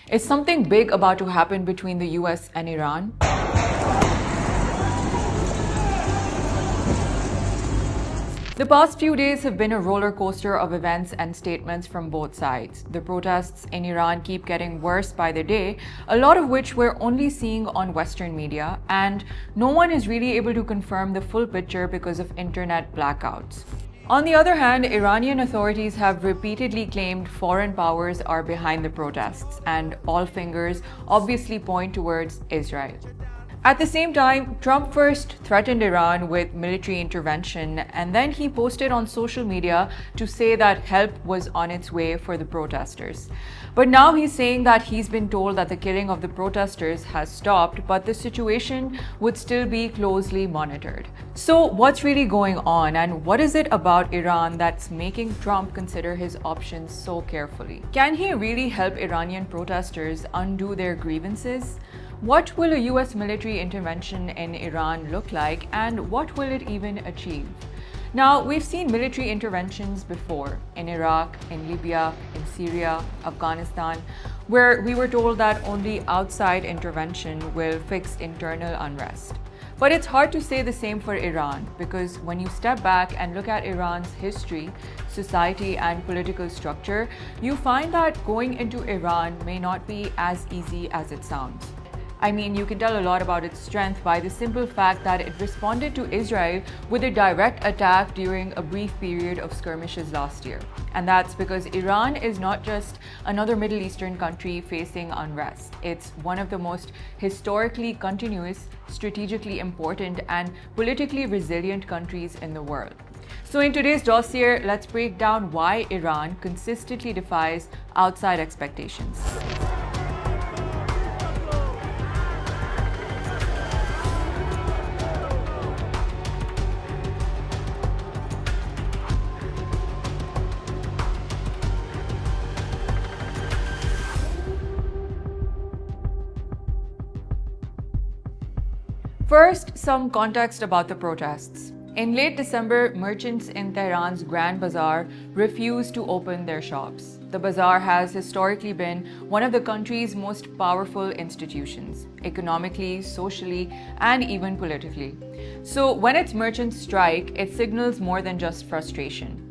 Is something big about to happen between the US and Iran? The past few days have been a roller coaster of events and statements from both sides. The protests in Iran keep getting worse by the day, a lot of which we're only seeing on Western media, and no one is really able to confirm the full picture because of internet blackouts. On the other hand, Iranian authorities have repeatedly claimed foreign powers are behind the protests, and all fingers obviously point towards Israel. At the same time, Trump first threatened Iran with military intervention, and then he posted on social media to say that help was on its way for the protesters. But now he's saying that he's been told that the killing of the protesters has stopped, but the situation would still be closely monitored. So what's really going on, and what is it about Iran that's making Trump consider his options so carefully? Can he really help Iranian protesters undo their grievances? What will a US military intervention in Iran look like, and what will it even achieve? Now, we've seen military interventions before in Iraq, in Libya, in Syria, Afghanistan, where we were told that only outside intervention will fix internal unrest. But it's hard to say the same for Iran, because when you step back and look at Iran's history, society, and political structure, you find that going into Iran may not be as easy as it sounds. I mean, you can tell a lot about its strength by the simple fact that it responded to Israel with a direct attack during a brief period of skirmishes last year. And that's because Iran is not just another Middle Eastern country facing unrest. It's one of the most historically continuous, strategically important, and politically resilient countries in the world. So in today's dossier, let's break down why Iran consistently defies outside expectations. First, some context about the protests. In late December, merchants in Tehran's Grand Bazaar refused to open their shops. The bazaar has historically been one of the country's most powerful institutions, economically, socially, and even politically. So when its merchants strike, it signals more than just frustration.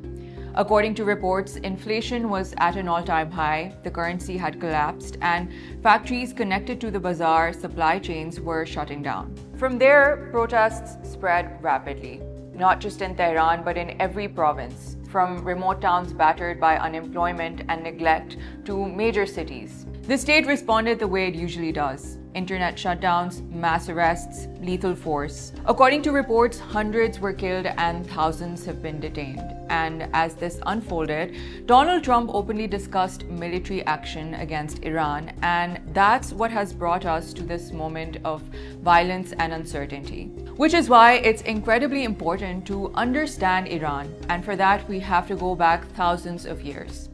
According to reports, inflation was at an all-time high, the currency had collapsed, and factories connected to the bazaar supply chains were shutting down. From there, protests spread rapidly, not just in Tehran, but in every province, from remote towns battered by unemployment and neglect to major cities. The state responded the way it usually does: internet shutdowns, mass arrests, lethal force. According to reports, hundreds were killed and thousands have been detained. And as this unfolded, Donald Trump openly discussed military action against Iran, and that's what has brought us to this moment of violence and uncertainty. Which is why it's incredibly important to understand Iran, and for that we have to go back thousands of years.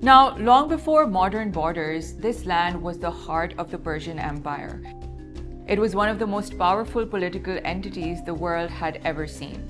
Now, long before modern borders, this land was the heart of the Persian Empire. It was one of the most powerful political entities the world had ever seen.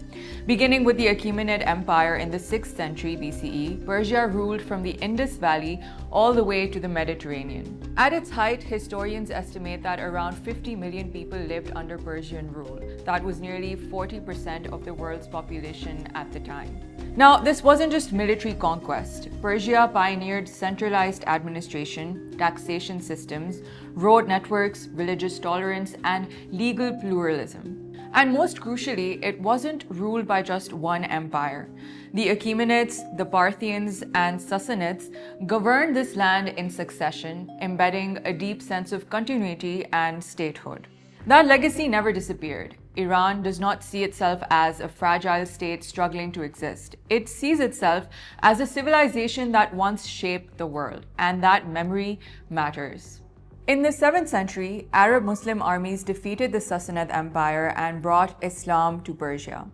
Beginning with the Achaemenid Empire in the 6th century BCE, Persia ruled from the Indus Valley all the way to the Mediterranean. At its height, historians estimate that around 50 million people lived under Persian rule. That was nearly 40% of the world's population at the time. Now, this wasn't just military conquest. Persia pioneered centralized administration, taxation systems, road networks, religious tolerance, and legal pluralism. And most crucially, it wasn't ruled by just one empire. The Achaemenids, the Parthians, and Sassanids governed this land in succession, embedding a deep sense of continuity and statehood. That legacy never disappeared. Iran does not see itself as a fragile state struggling to exist. It sees itself as a civilization that once shaped the world, and that memory matters. In the 7th century, Arab Muslim armies defeated the Sassanid Empire and brought Islam to Persia.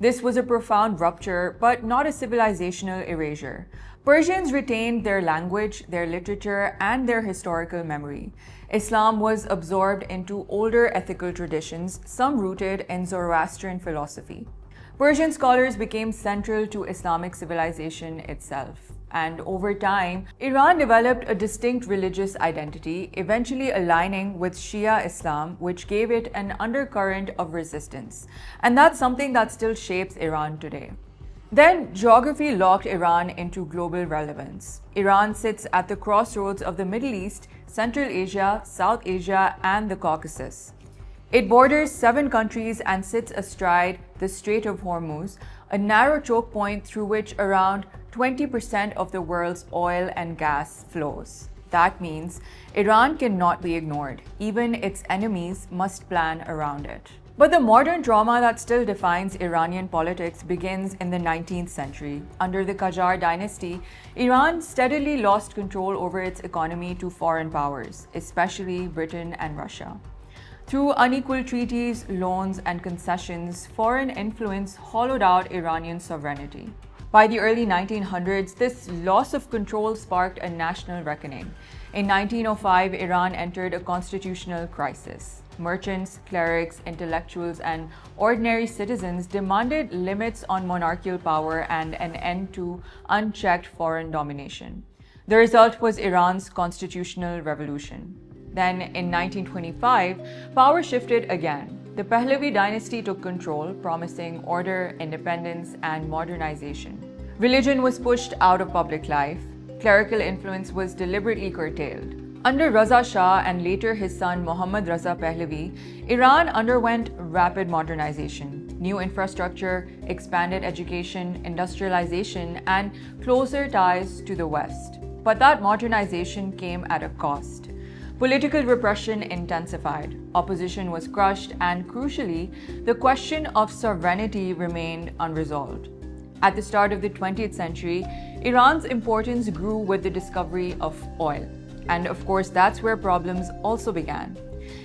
This was a profound rupture, but not a civilizational erasure. Persians retained their language, their literature, and their historical memory. Islam was absorbed into older ethical traditions, some rooted in Zoroastrian philosophy. Persian scholars became central to Islamic civilization itself. And over time, Iran developed a distinct religious identity, eventually aligning with Shia Islam, which gave it an undercurrent of resistance. And that's something that still shapes Iran today. Then, geography locked Iran into global relevance. Iran sits at the crossroads of the Middle East, Central Asia, South Asia, and the Caucasus. It borders 7 countries and sits astride the Strait of Hormuz, a narrow choke point through which around 20% of the world's oil and gas flows. That means Iran cannot be ignored. Even its enemies must plan around it. But the modern drama that still defines Iranian politics begins in the 19th century. Under the Qajar dynasty, Iran steadily lost control over its economy to foreign powers, especially Britain and Russia. Through unequal treaties, loans, and concessions, foreign influence hollowed out Iranian sovereignty. By the early 1900s, this loss of control sparked a national reckoning. In 1905, Iran entered a constitutional crisis. Merchants, clerics, intellectuals, and ordinary citizens demanded limits on monarchical power and an end to unchecked foreign domination. The result was Iran's constitutional revolution. Then, in 1925, power shifted again. The Pahlavi dynasty took control, promising order, independence, and modernization. Religion was pushed out of public life. Clerical influence was deliberately curtailed. Under Raza Shah and later his son Mohammad Raza Pahlavi, Iran underwent rapid modernization. New infrastructure, expanded education, industrialization, and closer ties to the West. But that modernization came at a cost. Political repression intensified, opposition was crushed, and crucially, the question of sovereignty remained unresolved. At the start of the 20th century, Iran's importance grew with the discovery of oil. And of course, that's where problems also began.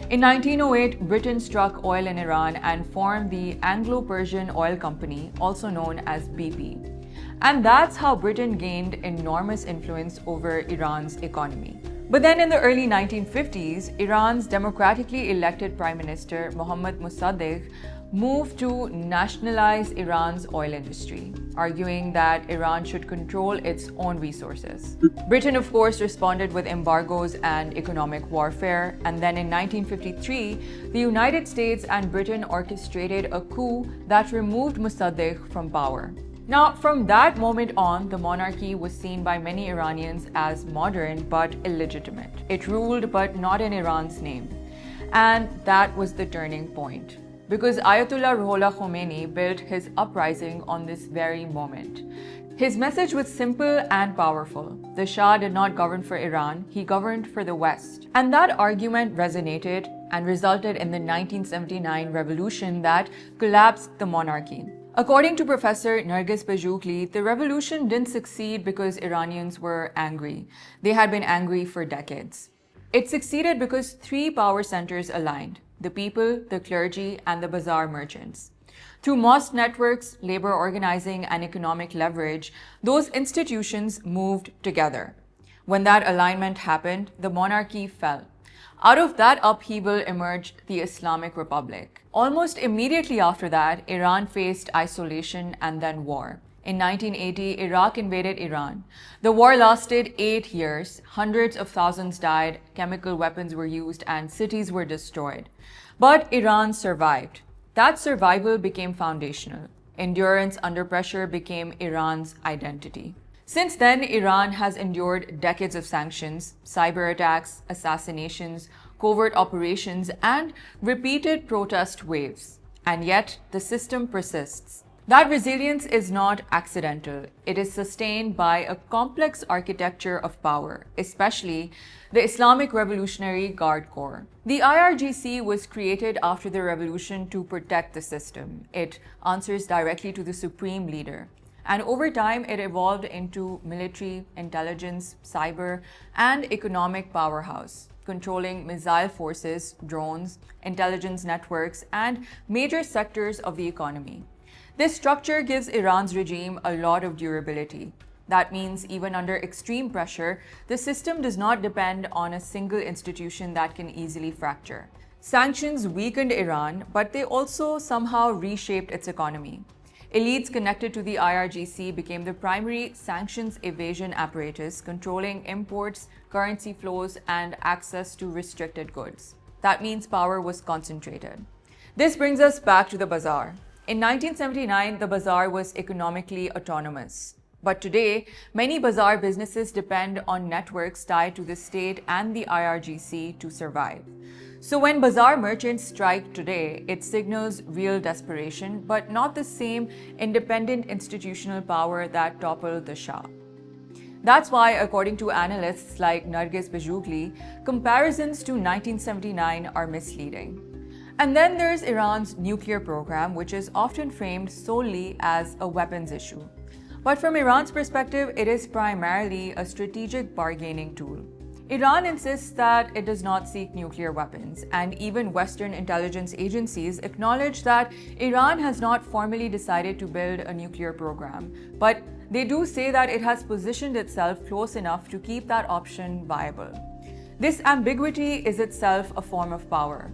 In 1908, Britain struck oil in Iran and formed the Anglo-Persian Oil Company, also known as BP. And that's how Britain gained enormous influence over Iran's economy. But then in the early 1950s, Iran's democratically elected Prime Minister Mohammad Mossadegh moved to nationalize Iran's oil industry, arguing that Iran should control its own resources. Britain, of course, responded with embargoes and economic warfare, and then in 1953, the United States and Britain orchestrated a coup that removed Mossadegh from power. Now, from that moment on, the monarchy was seen by many Iranians as modern but illegitimate. It ruled but not in Iran's name. And that was the turning point. Because Ayatollah Ruhollah Khomeini built his uprising on this very moment. His message was simple and powerful. The Shah did not govern for Iran, he governed for the West. And that argument resonated and resulted in the 1979 revolution that collapsed the monarchy. According to Professor Nargis Bajoukli, the revolution didn't succeed because Iranians were angry. They had been angry for decades. It succeeded because 3 power centers aligned: the people, the clergy, and the bazaar merchants. Through mosque networks, labor organizing, and economic leverage, those institutions moved together. When that alignment happened, the monarchy fell. Out of that upheaval emerged the Islamic Republic. Almost immediately after that, Iran faced isolation and then war. In 1980, Iraq invaded Iran. The war lasted 8 years. Hundreds of thousands died, chemical weapons were used, and cities were destroyed. But Iran survived. That survival became foundational. Endurance under pressure became Iran's identity. Since then, Iran has endured decades of sanctions, cyber attacks, assassinations, covert operations, and repeated protest waves. And yet, the system persists. That resilience is not accidental. It is sustained by a complex architecture of power, especially the Islamic Revolutionary Guard Corps. The IRGC was created after the revolution to protect the system. It answers directly to the supreme leader. And over time, it evolved into military, intelligence, cyber, and economic powerhouse, controlling missile forces, drones, intelligence networks, and major sectors of the economy. This structure gives Iran's regime a lot of durability. That means even under extreme pressure, the system does not depend on a single institution that can easily fracture. Sanctions weakened Iran, but they also somehow reshaped its economy. Elites connected to the IRGC became the primary sanctions evasion apparatus, controlling imports, currency flows, and access to restricted goods. That means power was concentrated. This brings us back to the bazaar. In 1979, the bazaar was economically autonomous. But today, many bazaar businesses depend on networks tied to the state and the IRGC to survive. So when bazaar merchants strike today, it signals real desperation, but not the same independent institutional power that toppled the Shah. That's why, according to analysts like Nargis Bijugli, comparisons to 1979 are misleading. And then there's Iran's nuclear program, which is often framed solely as a weapons issue. But from Iran's perspective, it is primarily a strategic bargaining tool. Iran insists that it does not seek nuclear weapons, and even Western intelligence agencies acknowledge that Iran has not formally decided to build a nuclear program, but they do say that it has positioned itself close enough to keep that option viable. This ambiguity is itself a form of power.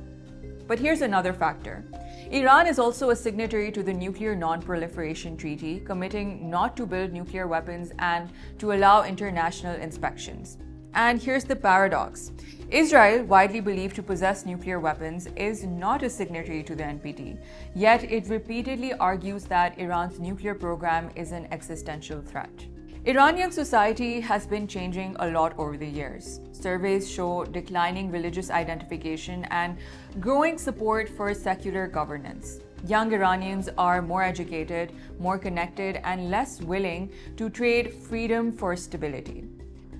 But here's another factor. Iran is also a signatory to the Nuclear Non-Proliferation Treaty, committing not to build nuclear weapons and to allow international inspections. And here's the paradox. Israel, widely believed to possess nuclear weapons, is not a signatory to the NPT, yet it repeatedly argues that Iran's nuclear program is an existential threat. Iranian society has been changing a lot over the years. Surveys show declining religious identification and growing support for secular governance. Young Iranians are more educated, more connected, and less willing to trade freedom for stability.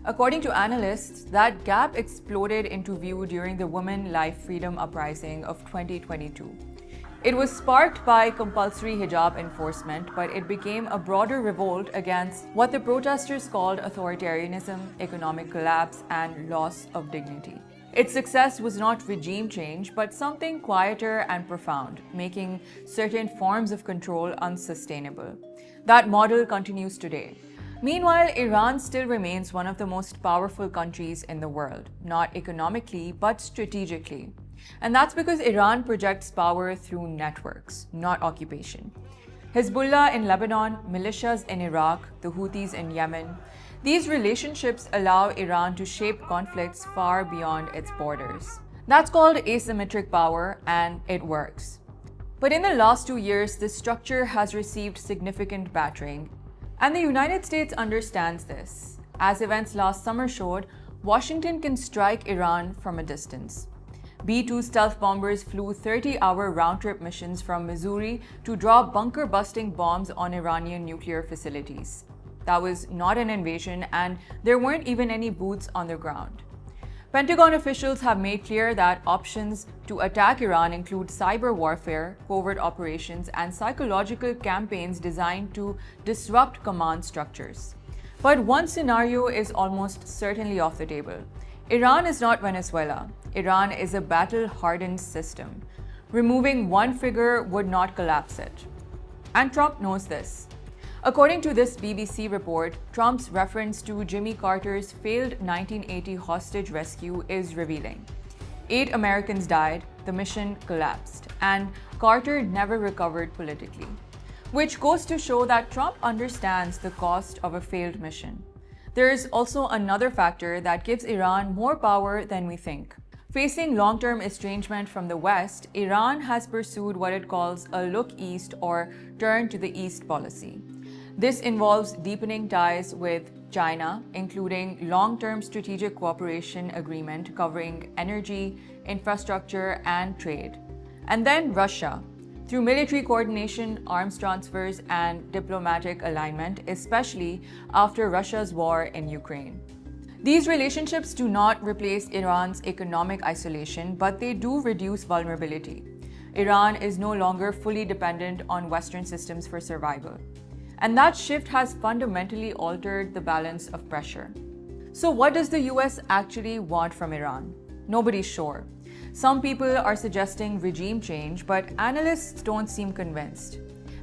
According to analysts, that gap exploded into view during the Women Life Freedom Uprising of 2022. It was sparked by compulsory hijab enforcement, but it became a broader revolt against what the protesters called authoritarianism, economic collapse, and loss of dignity. Its success was not regime change, but something quieter and profound, making certain forms of control unsustainable. That model continues today. Meanwhile, Iran still remains one of the most powerful countries in the world, not economically, but strategically. And that's because Iran projects power through networks, not occupation. Hezbollah in Lebanon, militias in Iraq, the Houthis in Yemen. These relationships allow Iran to shape conflicts far beyond its borders. That's called asymmetric power, and it works. But in the last 2 years, this structure has received significant battering. And the United States understands this. As events last summer showed, Washington can strike Iran from a distance. B-2 stealth bombers flew 30-hour round-trip missions from Missouri to drop bunker-busting bombs on Iranian nuclear facilities. That was not an invasion, and there weren't even any boots on the ground. Pentagon officials have made clear that options to attack Iran include cyber warfare, covert operations, and psychological campaigns designed to disrupt command structures. But one scenario is almost certainly off the table. Iran is not Venezuela. Iran is a battle-hardened system. Removing one figure would not collapse it. And Trump knows this. According to this BBC report, Trump's reference to Jimmy Carter's failed 1980 hostage rescue is revealing. 8 Americans died, the mission collapsed, and Carter never recovered politically. Which goes to show that Trump understands the cost of a failed mission. There is also another factor that gives Iran more power than we think. Facing long-term estrangement from the West, Iran has pursued what it calls a look east or turn to the east policy. This involves deepening ties with China, including long-term strategic cooperation agreement covering energy, infrastructure, and trade. And then Russia, through military coordination, arms transfers, and diplomatic alignment, especially after Russia's war in Ukraine. These relationships do not replace Iran's economic isolation, but they do reduce vulnerability. Iran is no longer fully dependent on Western systems for survival. And that shift has fundamentally altered the balance of pressure. So what does the US actually want from Iran? Nobody's sure. Some people are suggesting regime change, but analysts don't seem convinced.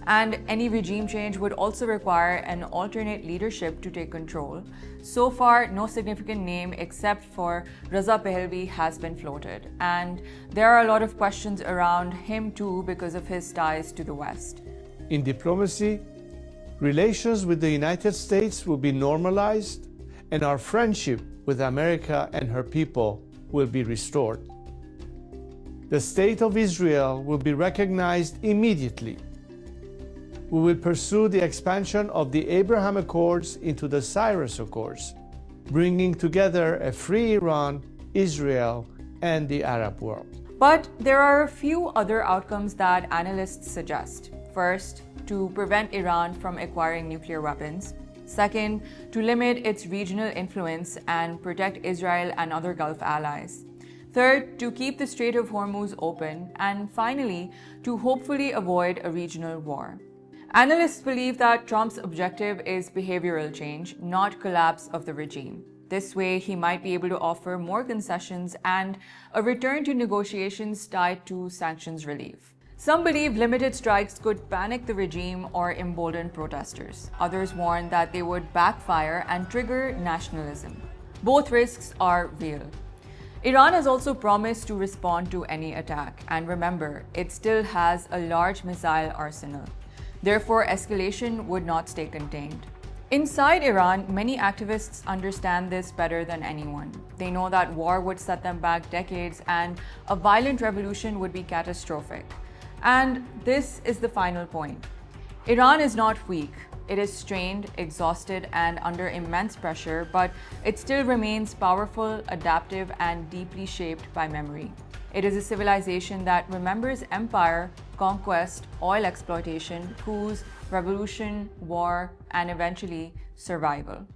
And any regime change would also require an alternate leadership to take control. So far, no significant name except for Reza Pahlavi has been floated. And there are a lot of questions around him too because of his ties to the West. In diplomacy, relations with the United States will be normalized, and our friendship with America and her people will be restored. The State of Israel will be recognized immediately. We will pursue the expansion of the Abraham Accords into the Cyrus Accords, bringing together a free Iran, Israel, and the Arab world. But there are a few other outcomes that analysts suggest. First, to prevent Iran from acquiring nuclear weapons. Second, to limit its regional influence and protect Israel and other Gulf allies. Third, to keep the Strait of Hormuz open. And finally, to hopefully avoid a regional war. Analysts believe that Trump's objective is behavioral change, not collapse of the regime. This way, he might be able to offer more concessions and a return to negotiations tied to sanctions relief. Some believe limited strikes could panic the regime or embolden protesters. Others warn that they would backfire and trigger nationalism. Both risks are real. Iran has also promised to respond to any attack, and remember, it still has a large missile arsenal. Therefore, escalation would not stay contained. Inside Iran, many activists understand this better than anyone. They know that war would set them back decades and a violent revolution would be catastrophic. And this is the final point. Iran is not weak. It is strained, exhausted, and under immense pressure, but it still remains powerful, adaptive, and deeply shaped by memory. It is a civilization that remembers empire, conquest, oil exploitation, coups, revolution, war, and eventually survival.